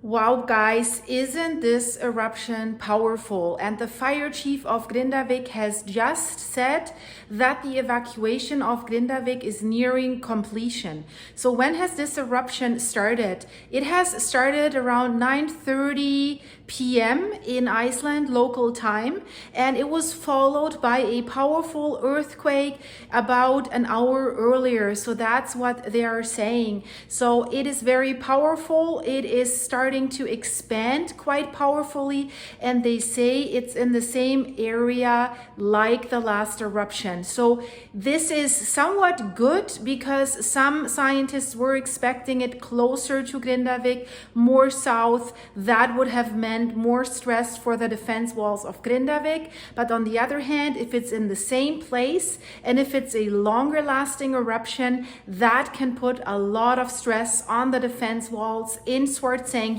Wow, guys, isn't this eruption powerful? And the fire chief of Grindavik has just said that the evacuation of Grindavik is nearing completion. So when has this eruption started? It has started around 9:30 p.m. in Iceland local time, and it was followed by a powerful earthquake about an hour earlier. So that's what they are saying. So it is very powerful. It is starting to expand quite powerfully, and they say it's in the same area like the last eruption. So this is somewhat good because some scientists were expecting it closer to Grindavik, more south. That would have meant more stress for the defense walls of Grindavik. But on the other hand, if it's in the same place and if it's a longer lasting eruption, that can put a lot of stress on the defense walls in Svartsengi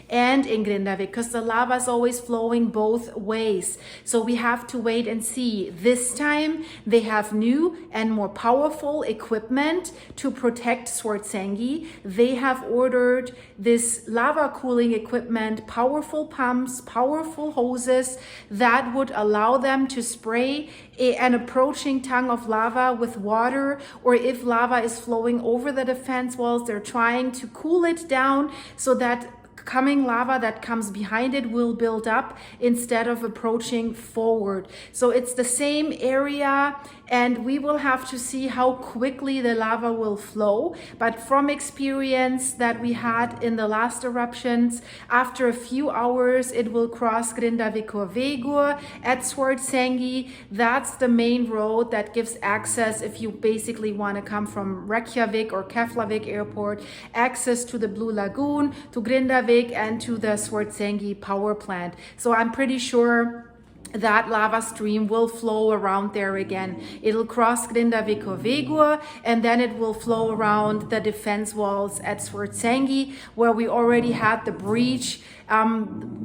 and in Grindavik, because the lava is always flowing both ways. So we have to wait and see. This time they have new and more powerful equipment to protect Svartsengi. They have ordered this lava cooling equipment, powerful pumps, powerful hoses that would allow them to spray an approaching tongue of lava with water, or if lava is flowing over the defense walls, they're trying to cool it down so that coming lava that comes behind it will build up instead of approaching forward. So it's the same area, and we will have to see how quickly the lava will flow. But from experience that we had in the last eruptions, after a few hours it will cross Grindavik vedur at Svartsengi. That's the main road that gives access, if you basically want to come from Reykjavik or Keflavik airport, access to the Blue Lagoon, to Grindavik, and to the Svartsengi power plant. So I'm pretty sure that lava stream will flow around there again. It'll cross Grindavik vedur, and then it will flow around the defense walls at Svartsengi, where we already had the breach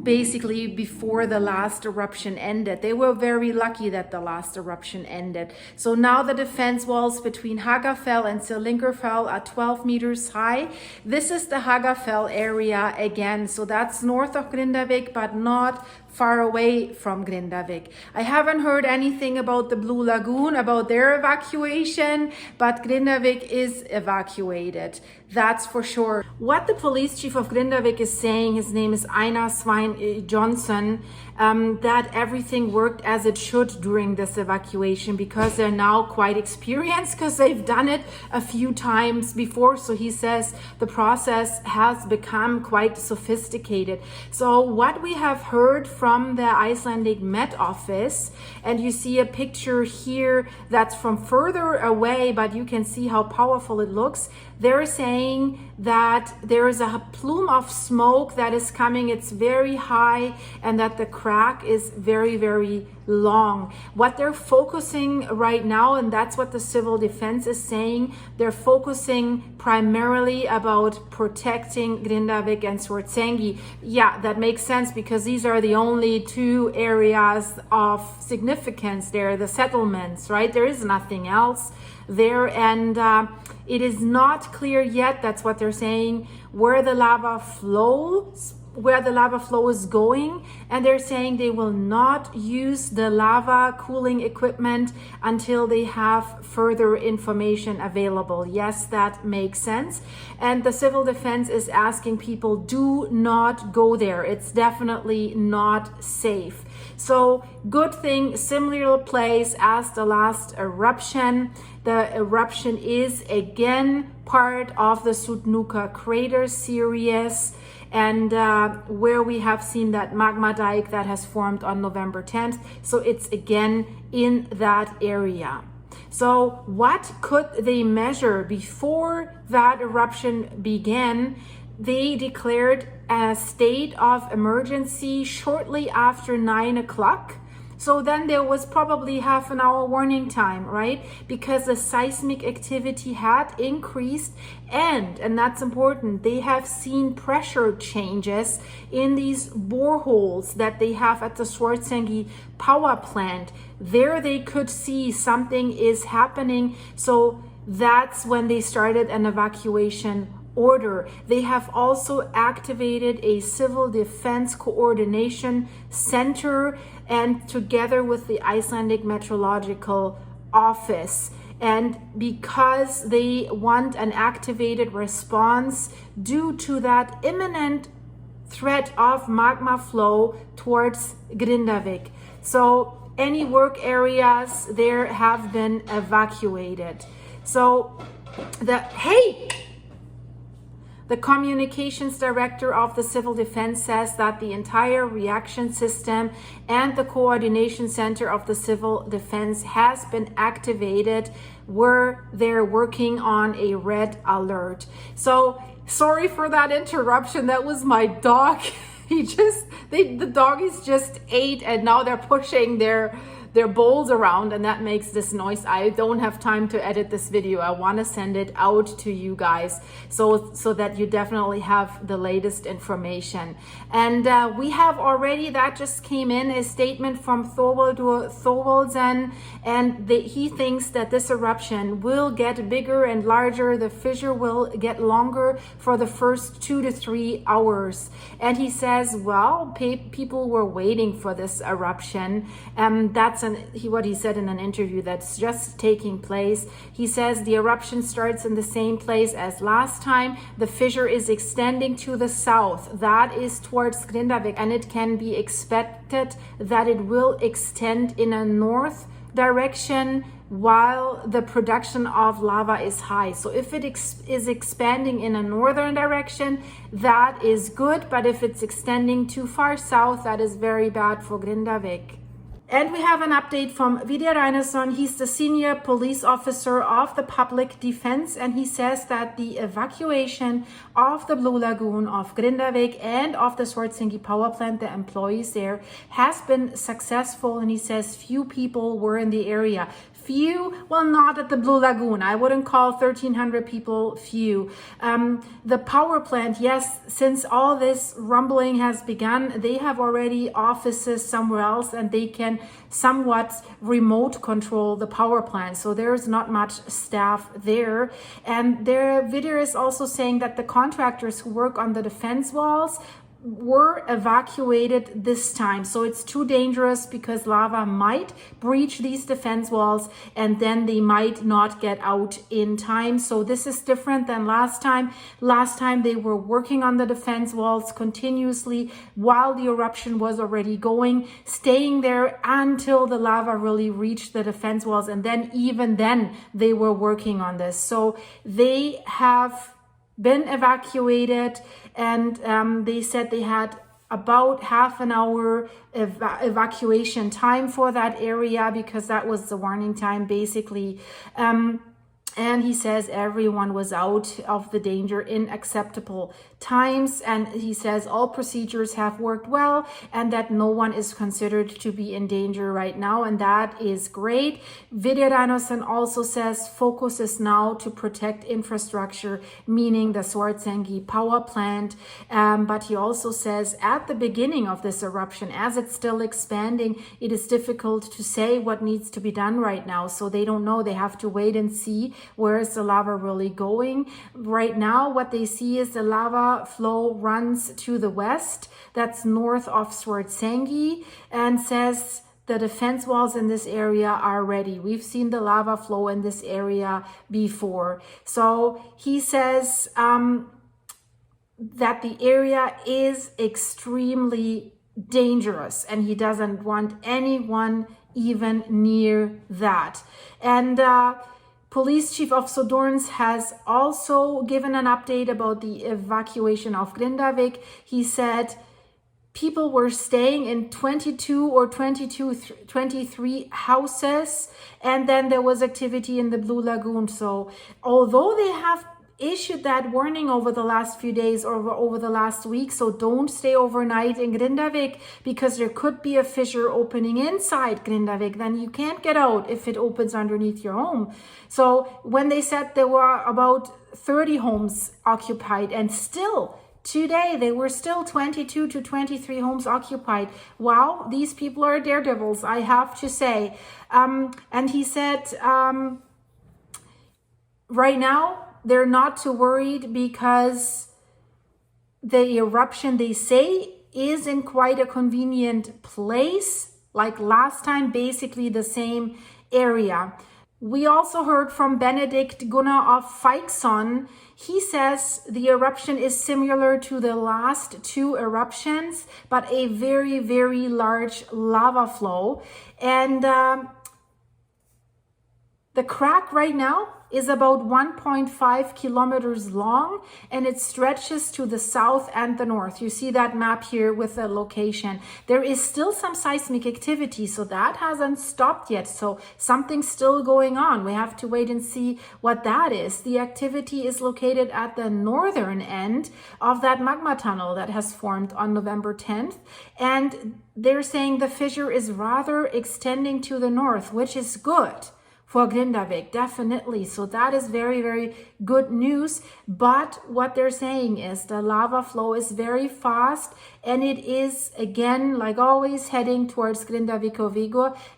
basically before the last eruption ended. They were very lucky that the last eruption ended. So now the defense walls between Hagafell and Sillingerfell are 12 meters high. This is the Hagafell area again. So that's north of Grindavik, but not far away from Grindavik. I haven't heard anything about the Blue Lagoon, about their evacuation, but Grindavik is evacuated. That's for sure. What the police chief of Grindavik is saying, his name is Einar Svein Johnson, that everything worked as it should during this evacuation because they're now quite experienced, because they've done it a few times before. So he says the process has become quite sophisticated. So what we have heard from the Icelandic Met Office, and you see a picture here that's from further away, but you can see how powerful it looks. They're saying that there is a plume of smoke that is coming. It's very high, and that the crack is very, very long. What they're focusing right now, and that's what the civil defense is saying, they're focusing primarily about protecting Grindavik and Svartsengi. Yeah, that makes sense, because these are the only two areas of significance there, the settlements, right? There is nothing else there, and it is not clear yet, that's what they're saying, where the lava flow is going, and they're saying they will not use the lava cooling equipment until they have further information available. Yes, that makes sense. And the civil defense is asking people, do not go there. It's definitely not safe. So good thing, similar place as the last eruption. The eruption is again part of the Sudnuka crater series, and where we have seen that magma dike that has formed on November 10th. So it's again in that area. So what could they measure before that eruption began? They declared a state of emergency shortly after 9 o'clock. So then there was probably half an hour warning time, right? Because the seismic activity had increased, and that's important, they have seen pressure changes in these boreholes that they have at the Svartsengi power plant. There they could see something is happening. So that's when they started an evacuation order. They have also activated a civil defense coordination center and together with the Icelandic Meteorological Office. And because they want an activated response due to that imminent threat of magma flow towards Grindavik. So any work areas there have been evacuated. So the communications director of the Civil Defense says that the entire reaction system and the coordination center of the Civil Defense has been activated where they're working on a red alert. So sorry for that interruption. That was my dog. The doggies just ate and now they're pushing their bowls around and that makes this noise. I don't have time to edit this video. I want to send it out to you guys so that you definitely have the latest information. And we have already, that just came in, a statement from Thorvaldsen, and he thinks that this eruption will get bigger and larger. The fissure will get longer for the first 2 to 3 hours. And he says, well, people were waiting for this eruption. That's what he said in an interview that's just taking place. He says the eruption starts in the same place as last time. The fissure is extending to the south, that is towards Grindavik, and it can be expected that it will extend in a north direction while the production of lava is high. So if it is expanding in a northern direction, that is good, but if it's extending too far south, that is very bad for Grindavik. And we have an update from Vedur.is. He's the senior police officer of the public defense, and he says that the evacuation of the Blue Lagoon, of Grindavik, and of the Svartsengi power plant, the employees there, has been successful. And he says few people were in the area. Few, well, not at the Blue Lagoon. I wouldn't call 1,300 people few. The power plant, yes, since all this rumbling has begun, they have already offices somewhere else and they can somewhat remote control the power plant. So there's not much staff there. And their video is also saying that the contractors who work on the defense walls were evacuated this time. So it's too dangerous because lava might breach these defense walls and then they might not get out in time. So this is different than last time. Last time they were working on the defense walls continuously while the eruption was already going, staying there until the lava really reached the defense walls, and then even then they were working on this. So they have been evacuated, and they said they had about half an hour evacuation time for that area because that was the warning time basically. And he says everyone was out of the danger in acceptable times. And he says all procedures have worked well and that no one is considered to be in danger right now. And that is great. Vedur.is also says focus is now to protect infrastructure, meaning the Svartsengi power plant. But he also says at the beginning of this eruption, as it's still expanding, it is difficult to say what needs to be done right now. So they don't know. They have to wait and see where is the lava really going. Right now, what they see is the lava flow runs to the west. That's north of Svartsengi, and says the defense walls in this area are ready. We've seen the lava flow in this area before. So he says that the area is extremely dangerous and he doesn't want anyone even near that. And Police Chief of Sodorns has also given an update about the evacuation of Grindavik. He said people were staying in 22 or 23 houses, and then there was activity in the Blue Lagoon. So although they have issued that warning over the last few days or over the last week, so don't stay overnight in Grindavik because there could be a fissure opening inside Grindavik, then you can't get out if it opens underneath your home. So when they said there were about 30 homes occupied, and still today they were still 22 to 23 homes occupied. Wow, these people are daredevils, I have to say. And he said right now they're not too worried because the eruption, they say, is in quite a convenient place, like last time, basically the same area. We also heard from Benedict Gunnar of Feixon. He says the eruption is similar to the last two eruptions, but a very, very large lava flow. And the crack right now is about 1.5 kilometers long, and it stretches to the south and the north. You see that map here with the location. There is still some seismic activity, so that hasn't stopped yet. So something's still going on. We have to wait and see what that is. The activity is located at the northern end of that magma tunnel that has formed on November 10th. And they're saying the fissure is rather extending to the north, which is good for Grindavik, definitely. So that is very, very good news. But what they're saying is the lava flow is very fast, and it is, again, like always, heading towards Grindavik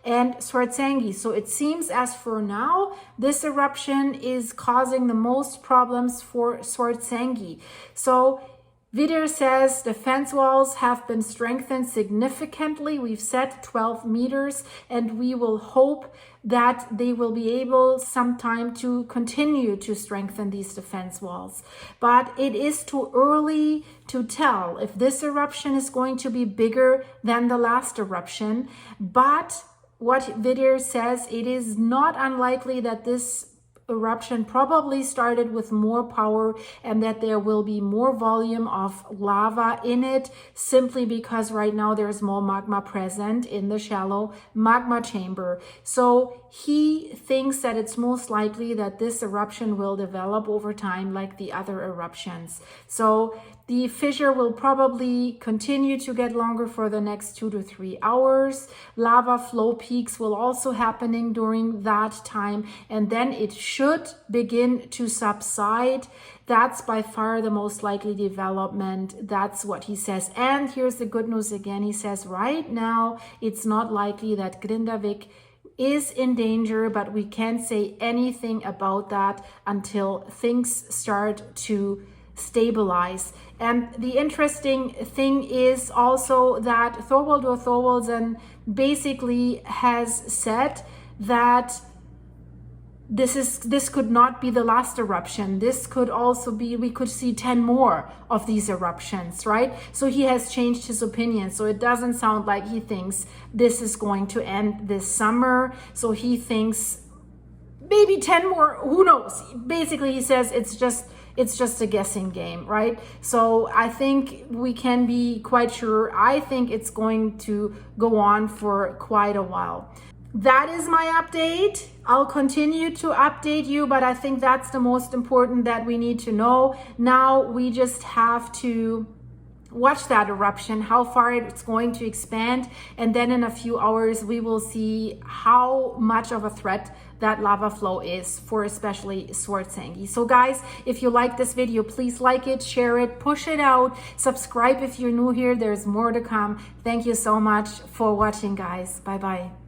and Svartsengi. So it seems as for now, this eruption is causing the most problems for Svartsengi. So Vedur says the fence walls have been strengthened significantly. We've set 12 meters, and we will hope that they will be able sometime to continue to strengthen these defense walls. But it is too early to tell if this eruption is going to be bigger than the last eruption. But what Vedur says, it is not unlikely that this eruption probably started with more power and that there will be more volume of lava in it, simply because right now there's more magma present in the shallow magma chamber. So he thinks that it's most likely that this eruption will develop over time like the other eruptions. So the fissure will probably continue to get longer for the next 2 to 3 hours. Lava flow peaks will also happening during that time, and then it should begin to subside. That's by far the most likely development. That's what he says. And here's the good news again. He says right now it's not likely that Grindavik is in danger, but we can't say anything about that until things start to stabilize. And the interesting thing is also that Thorvaldur Thorvaldsson basically has said that this could not be the last eruption. This could also be, we could see 10 more of these eruptions, right? So he has changed his opinion. So it doesn't sound like he thinks this is going to end this summer. So he thinks maybe 10 more, who knows? Basically, he says it's just a guessing game, right? So I think we can be quite sure. I think it's going to go on for quite a while. That is my update. I'll continue to update you, but I think that's the most important that we need to know. Now we just have to watch that eruption, how far it's going to expand, and then in a few hours we will see how much of a threat that lava flow is for especially Svartsengi. So guys, if you like this video, please like it, share it, push it out, subscribe if you're new here. There's more to come. Thank you so much for watching, guys. Bye bye.